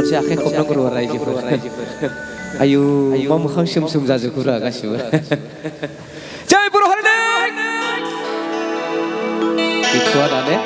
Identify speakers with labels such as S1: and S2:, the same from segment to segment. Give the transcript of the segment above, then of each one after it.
S1: खनसे आखाइ खबनांगौ र' रायजोफोर आयु मा मोखां सोम सोम जाजोबखो र' गासिबो जय बर' हारिनि गैथ'आ दा ने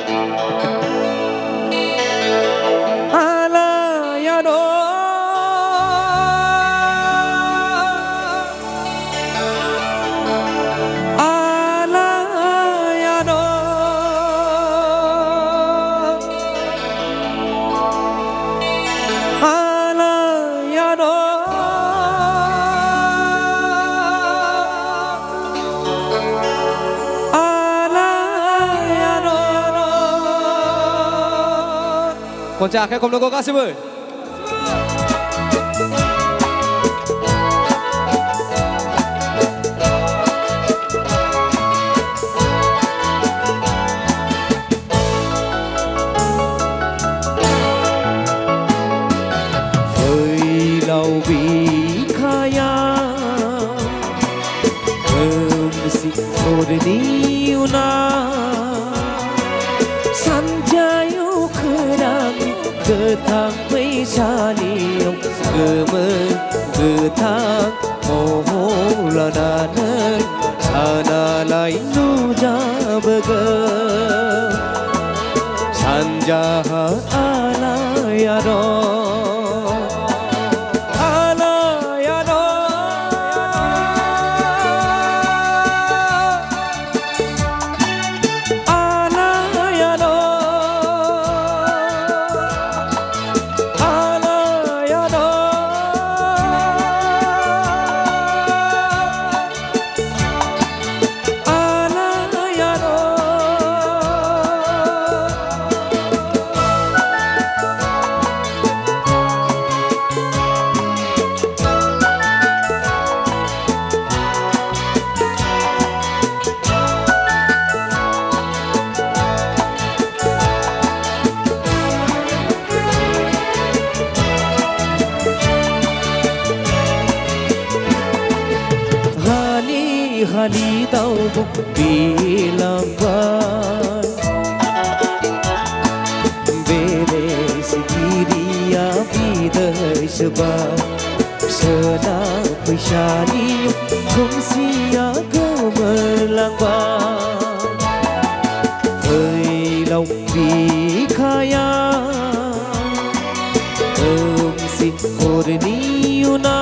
S1: खनसे आखाइ खबनांगौ गासिबो फैलाव बिखाया खोमसि हरनि उनाव सानजायाव खोरां गोथां फैसालियाव गोमो गोथां महर लानानै सानालाय नुजाबोगोन सानजाहा आलायारन Hali tau bilangan beres diriya bidai sebab senang pesyani kongsia gemerlangban Feilau bikaya kongsi horniuna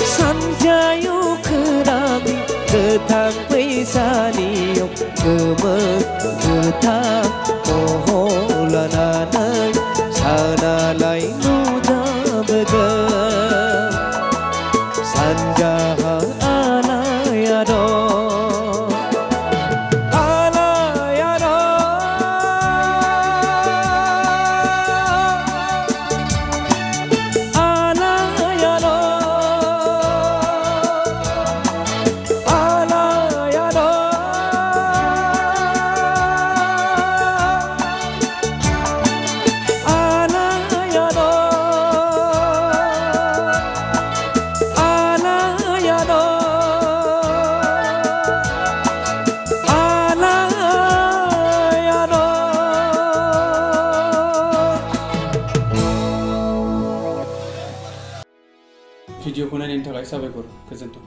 S1: sanjayu Ketang pesaliyong ketang moholanan sanalay nujabegan sanjaha alayado
S2: भिडिअखौ नायनायनि थाखाय साबायखर गोजोन्थों।